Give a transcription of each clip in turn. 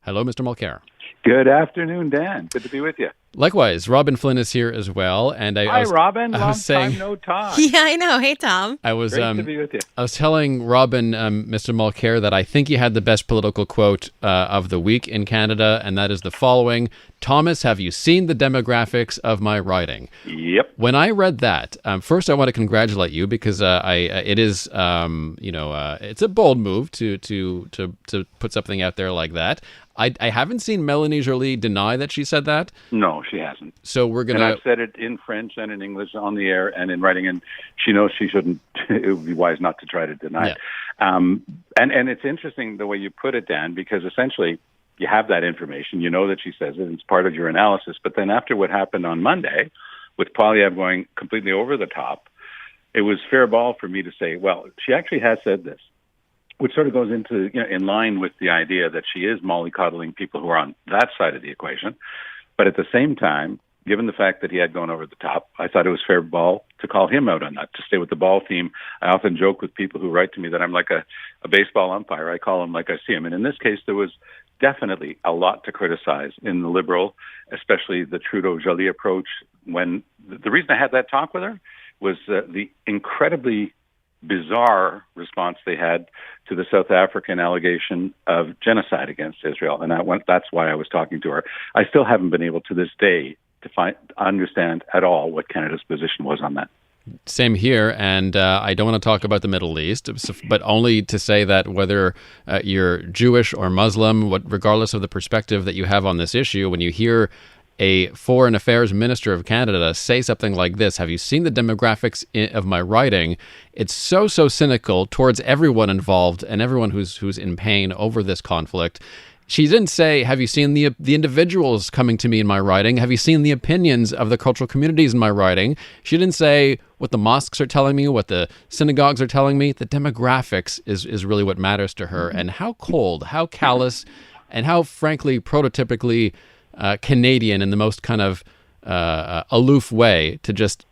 Hello, Mr. Mulcair. Good afternoon, Dan. Good to be with you. Likewise, Robin Flynn is here as well. And Hi, Robin. I Long was saying, time no talk. Yeah, I know. Hey, Tom. Great to be with you. I was telling Robin, Mr. Mulcair, that I think he had the best political quote of the week in Canada, and that is the following: Thomas, have you seen the demographics of my writing? Yep. When I read that, first I want to congratulate you because it is it's a bold move to put something out there like that. I haven't seen Melanie Joly deny that she said that. No, she hasn't. So we're going to... to... And I've said it in French and in English on the air and in writing, and she knows she shouldn't. It would be wise not to try to deny it. And it's interesting the way you put it, Dan, because essentially you have that information. You know that she says it. It's part of your analysis. But then after what happened on Monday, with Poilievre going completely over the top, it was fair ball for me to say, well, she actually has said this, which sort of goes into, in line with the idea that she is mollycoddling people who are on that side of the equation. But at the same time, given the fact that he had gone over the top, I thought it was fair ball to call him out on that, to stay with the ball theme. I often joke with people who write to me that I'm like a baseball umpire. I call him like I see him. And in this case, there was definitely a lot to criticize in the Liberal, especially the Trudeau-Joly approach. When the reason I had that talk with her was the incredibly bizarre response they had to the South African allegation of genocide against Israel. And that's why I was talking to her. I still haven't been able to this day to understand at all what Canada's position was on that. Same here, and I don't want to talk about the Middle East, but only to say that whether you're Jewish or Muslim, regardless of the perspective that you have on this issue, when you hear a Foreign Affairs Minister of Canada say something like this, have you seen the demographics of my writing? It's so cynical towards everyone involved and everyone who's in pain over this conflict. She didn't say, have you seen the individuals coming to me in my writing? Have you seen the opinions of the cultural communities in my writing? She didn't say what the mosques are telling me, what the synagogues are telling me. The demographics is really what matters to her. And how cold, how callous, and how, frankly, prototypically Canadian in the most kind of aloof way to just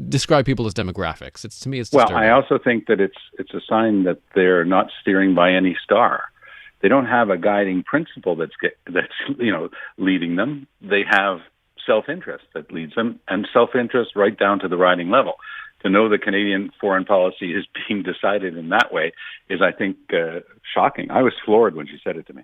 describe people as demographics. To me, it's disturbing. Well, I also think that it's a sign that they're not steering by any star. They don't have a guiding principle that's leading them. They have self-interest that leads them, and self-interest right down to the riding level. To know that Canadian foreign policy is being decided in that way is, I think, shocking. I was floored when she said it to me.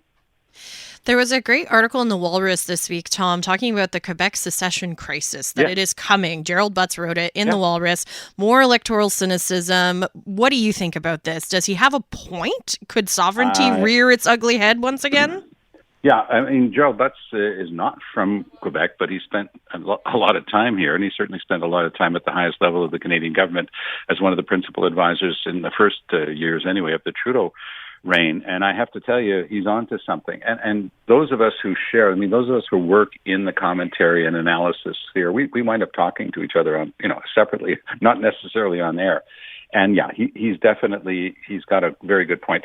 There was a great article in the Walrus this week, Tom, talking about the Quebec secession crisis, that it is coming. Gerald Butts wrote it in the Walrus. More electoral cynicism. What do you think about this? Does he have a point? Could sovereignty rear its ugly head once again? Yeah, I mean, Gerald Butts is not from Quebec, but he spent a lot of time here, and he certainly spent a lot of time at the highest level of the Canadian government as one of the principal advisors in the first years, anyway, of the Trudeau reign. And I have to tell you, he's onto something. And those of us who share, those of us who work in the commentary and analysis sphere, we wind up talking to each other on, separately, not necessarily on air. And yeah, he's got a very good point.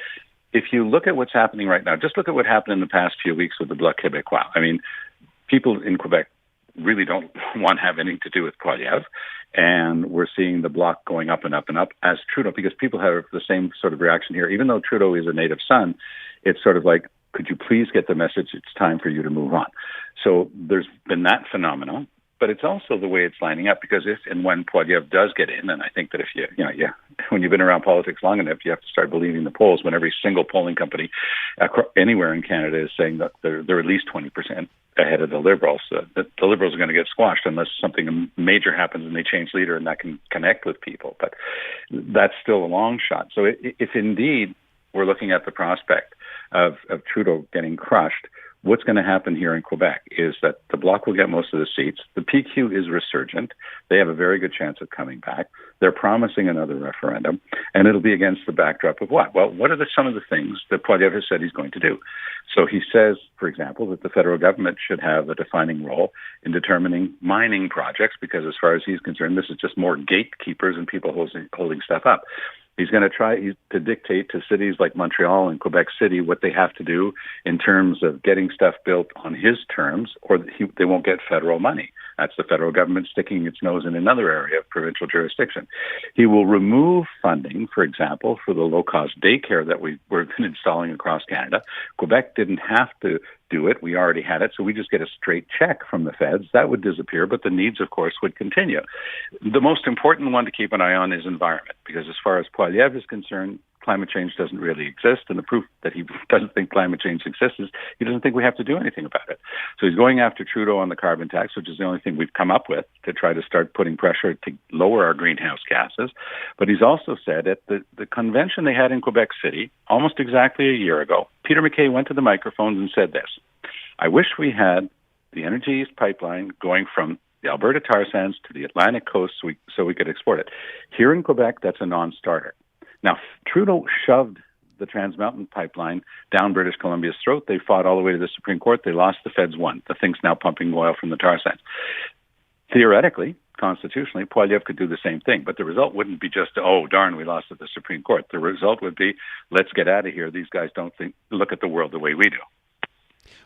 If you look at what's happening right now, just look at what happened in the past few weeks with the Bloc Québécois. I mean, people in Quebec really don't want to have anything to do with Poilievre. And we're seeing the Bloc going up and up and up as Trudeau, because people have the same sort of reaction here. Even though Trudeau is a native son, it's sort of like, could you please get the message? It's time for you to move on. So there's been that phenomenon, but it's also the way it's lining up, because if and when Poilievre does get in, and I think that if when you've been around politics long enough, you have to start believing the polls. When every single polling company anywhere in Canada is saying that they're at least 20% ahead of the Liberals, that the Liberals are going to get squashed unless something major happens and they change leader, and that can connect with people. But that's still a long shot. So if indeed we're looking at the prospect of Trudeau getting crushed, what's going to happen here in Quebec is that the Bloc will get most of the seats. The PQ is resurgent. They have a very good chance of coming back. They're promising another referendum, and it'll be against the backdrop of what? Well, what are some of the things that Poilievre has said he's going to do? So he says, for example, that the federal government should have a defining role in determining mining projects, because as far as he's concerned, this is just more gatekeepers and people holding stuff up. He's going to try to dictate to cities like Montreal and Quebec City what they have to do in terms of getting stuff built on his terms, or they won't get federal money. That's the federal government sticking its nose in another area of provincial jurisdiction. He will remove funding, for example, for the low-cost daycare that we've been installing across Canada. Quebec didn't have to do it. We already had it, so we just get a straight check from the feds. That would disappear, but the needs, of course, would continue. The most important one to keep an eye on is environment, because as far as Poilievre is concerned, climate change doesn't really exist, and the proof that he doesn't think climate change exists is he doesn't think we have to do anything about it. So he's going after Trudeau on the carbon tax, which is the only thing we've come up with to try to start putting pressure to lower our greenhouse gases. But he's also said at the convention they had in Quebec City almost exactly a year ago, Peter MacKay went to the microphones and said this: "I wish we had the Energy East pipeline going from the Alberta tar sands to the Atlantic coast so we could export it. Here in Quebec, that's a non-starter." Now, Trudeau shoved the Trans Mountain pipeline down British Columbia's throat. They fought all the way to the Supreme Court. They lost. The feds won. The thing's now pumping oil from the tar sands. Theoretically, constitutionally, Poilievre could do the same thing, but the result wouldn't be just, oh, darn, we lost at the Supreme Court. The result would be, let's get out of here. These guys don't look at the world the way we do.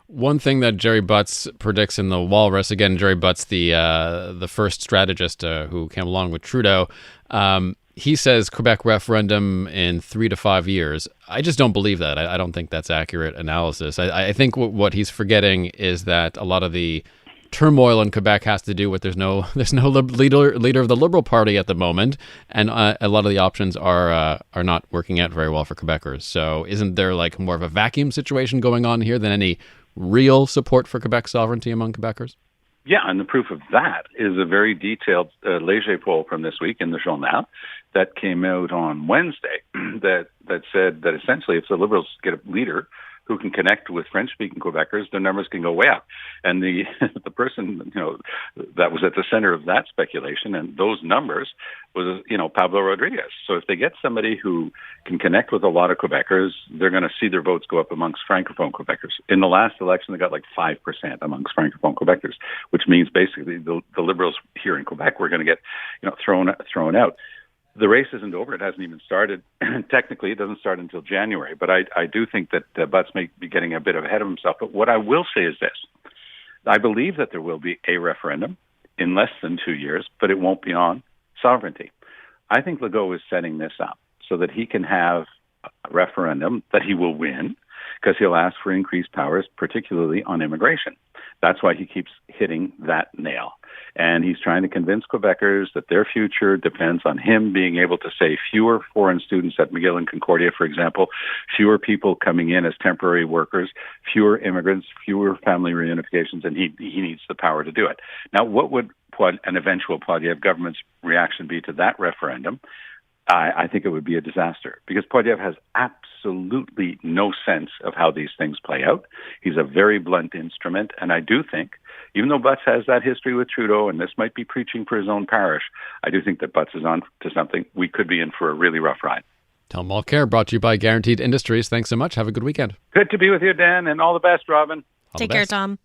One thing that Jerry Butts predicts in the Walrus, again, Jerry Butts, the first strategist who came along with Trudeau, he says Quebec referendum in 3 to 5 years. I just don't believe that. I don't think that's accurate analysis. I think what he's forgetting is that a lot of the turmoil in Quebec has to do with there's no leader of the Liberal Party at the moment, and a lot of the options are not working out very well for Quebecers. So isn't there like more of a vacuum situation going on here than any real support for Quebec sovereignty among Quebecers? Yeah, and the proof of that is a very detailed Leger poll from this week in the Journal that came out on Wednesday that said that essentially if the Liberals get a leader who can connect with French-speaking Quebecers, their numbers can go way up. And the person, that was at the center of that speculation and those numbers was, Pablo Rodriguez. So if they get somebody who can connect with a lot of Quebecers, they're going to see their votes go up amongst Francophone Quebecers. In the last election, they got like 5% amongst Francophone Quebecers, which means basically the Liberals here in Quebec were going to get, thrown out. The race isn't over. It hasn't even started. Technically, it doesn't start until January. But I do think that Butts may be getting a bit ahead of himself. But what I will say is this. I believe that there will be a referendum in less than 2 years, but it won't be on sovereignty. I think Legault is setting this up so that he can have a referendum that he will win because he'll ask for increased powers, particularly on immigration. That's why he keeps hitting that nail. And he's trying to convince Quebecers that their future depends on him being able to say fewer foreign students at McGill and Concordia, for example, fewer people coming in as temporary workers, fewer immigrants, fewer family reunifications, and he needs the power to do it. Now, what would an eventual Poilievre government's reaction be to that referendum? I think it would be a disaster because Poilievre has absolutely no sense of how these things play out. He's a very blunt instrument, and I do think, even though Butts has that history with Trudeau, and this might be preaching for his own parish, I do think that Butts is on to something. We could be in for a really rough ride. Tom Mulcair, brought to you by Guaranteed Industries. Thanks so much. Have a good weekend. Good to be with you, Dan, and all the best, Robin. Take care, Tom.